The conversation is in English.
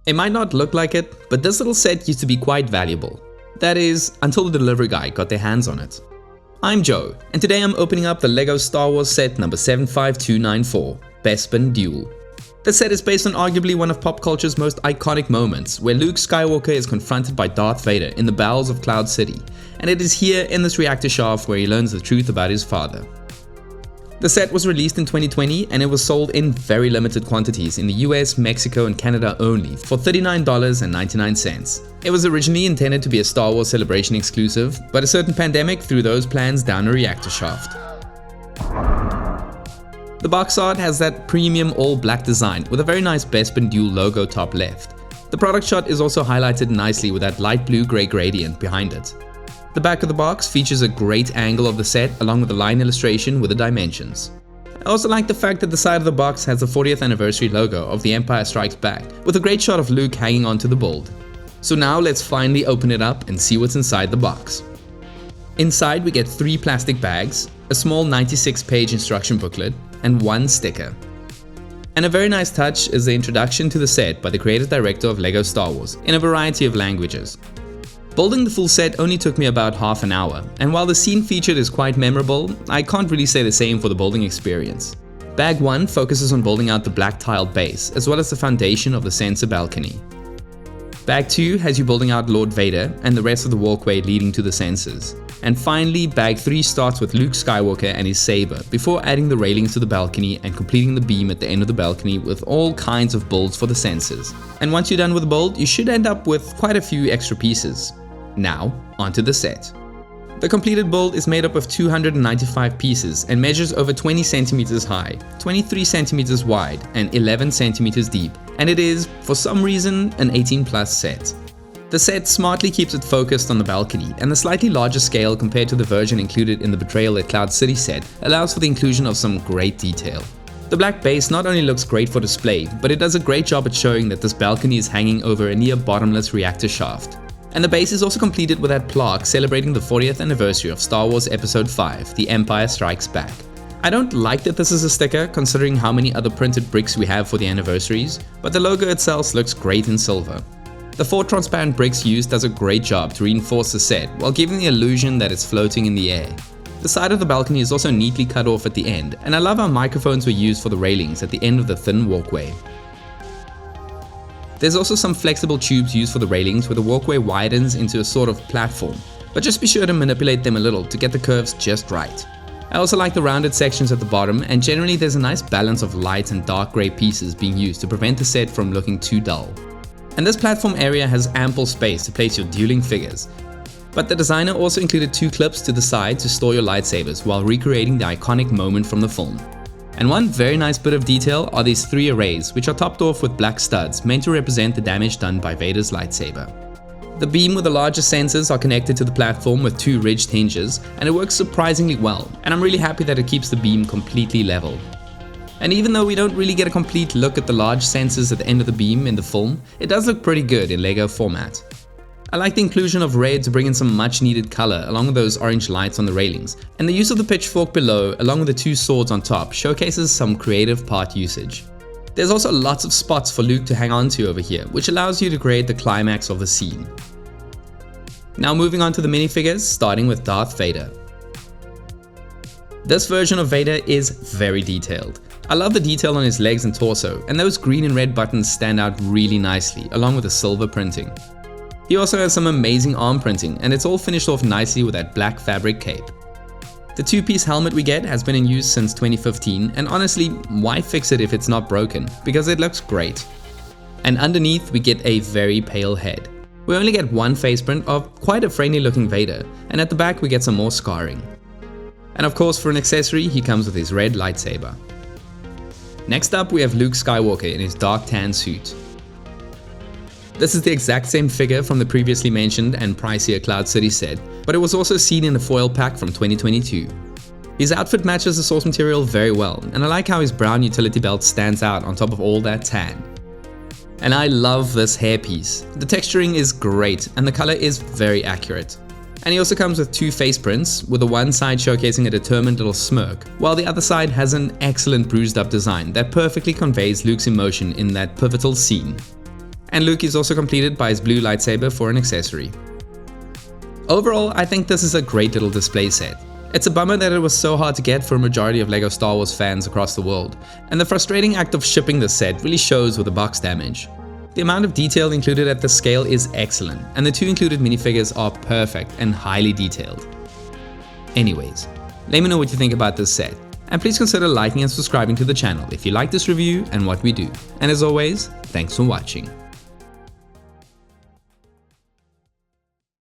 It might not look like it, but this little set used to be quite valuable. That is, until the delivery guy got their hands on it. I'm Joe, and today I'm opening up the LEGO Star Wars set number 75294, Bespin Duel. The set is based on arguably one of pop culture's most iconic moments, where Luke Skywalker is confronted by Darth Vader in the bowels of Cloud City, and it is here in this reactor shaft where he learns the truth about his father. The set was released in 2020 and it was sold in very limited quantities in the US, Mexico and Canada only for $39.99. It was originally intended to be a Star Wars Celebration exclusive, but a certain pandemic threw those plans down a reactor shaft. The box art has that premium all-black design with a very nice Bespin Duel logo top left. The product shot is also highlighted nicely with that light blue-grey gradient behind it. The back of the box features a great angle of the set along with a line illustration with the dimensions. I also like the fact that the side of the box has the 40th anniversary logo of The Empire Strikes Back with a great shot of Luke hanging onto the bolt. So now let's finally open it up and see what's inside the box. Inside we get 3 plastic bags, a small 96-page instruction booklet, and 1 sticker. And a very nice touch is the introduction to the set by the creative director of LEGO Star Wars in a variety of languages. Building the full set only took me about half an hour, and while the scene featured is quite memorable, I can't really say the same for the building experience. Bag 1 focuses on building out the black tiled base, as well as the foundation of the sensor balcony. Bag 2 has you building out Lord Vader and the rest of the walkway leading to the sensors. And finally, Bag 3 starts with Luke Skywalker and his saber, before adding the railings to the balcony and completing the beam at the end of the balcony with all kinds of builds for the sensors. And once you're done with the build, you should end up with quite a few extra pieces. Now, onto the set. The completed build is made up of 295 pieces and measures over 20 centimeters high, 23 centimeters wide, and 11 centimeters deep, and it is, for some reason, an 18+ set. The set smartly keeps it focused on the balcony, and the slightly larger scale compared to the version included in the Betrayal at Cloud City set allows for the inclusion of some great detail. The black base not only looks great for display, but it does a great job at showing that this balcony is hanging over a near bottomless reactor shaft. And the base is also completed with that plaque celebrating the 40th anniversary of Star Wars Episode 5, The Empire Strikes Back. I don't like that this is a sticker considering how many other printed bricks we have for the anniversaries, but the logo itself looks great in silver. The 4 transparent bricks used does a great job to reinforce the set while giving the illusion that it's floating in the air. The side of the balcony is also neatly cut off at the end, and I love how microphones were used for the railings at the end of the thin walkway. There's also some flexible tubes used for the railings where the walkway widens into a sort of platform, but just be sure to manipulate them a little to get the curves just right. I also like the rounded sections at the bottom, and generally there's a nice balance of light and dark grey pieces being used to prevent the set from looking too dull. And this platform area has ample space to place your dueling figures. But the designer also included 2 clips to the side to store your lightsabers while recreating the iconic moment from the film. And one very nice bit of detail are these 3 arrays, which are topped off with black studs meant to represent the damage done by Vader's lightsaber. The beam with the larger sensors are connected to the platform with 2 ridged hinges, and it works surprisingly well, and I'm really happy that it keeps the beam completely level. And even though we don't really get a complete look at the large sensors at the end of the beam in the film, it does look pretty good in LEGO format. I like the inclusion of red to bring in some much needed color along with those orange lights on the railings, and the use of the pitchfork below along with the 2 swords on top showcases some creative part usage. There's also lots of spots for Luke to hang on to over here, which allows you to create the climax of the scene. Now moving on to the minifigures, starting with Darth Vader. This version of Vader is very detailed. I love the detail on his legs and torso, and those green and red buttons stand out really nicely along with the silver printing. He also has some amazing arm printing, and it's all finished off nicely with that black fabric cape. The 2-piece helmet we get has been in use since 2015, and honestly, why fix it if it's not broken, because it looks great. And underneath we get a very pale head. We only get 1 face print of quite a friendly looking Vader, and at the back we get some more scarring. And of course for an accessory he comes with his red lightsaber. Next up we have Luke Skywalker in his dark tan suit. This is the exact same figure from the previously mentioned and pricier Cloud City set, but it was also seen in the foil pack from 2022. His outfit matches the source material very well, and I like how his brown utility belt stands out on top of all that tan. And I love this hairpiece. The texturing is great and the color is very accurate. And he also comes with 2 face prints, with the one side showcasing a determined little smirk, while the other side has an excellent bruised up design that perfectly conveys Luke's emotion in that pivotal scene. and Luke is also completed by his blue lightsaber for an accessory. Overall, I think this is a great little display set. It's a bummer that it was so hard to get for a majority of LEGO Star Wars fans across the world, and the frustrating act of shipping this set really shows with the box damage. The amount of detail included at this scale is excellent, and the 2 included minifigures are perfect and highly detailed. Anyways, let me know what you think about this set, and please consider liking and subscribing to the channel if you like this review and what we do. And as always, thanks for watching.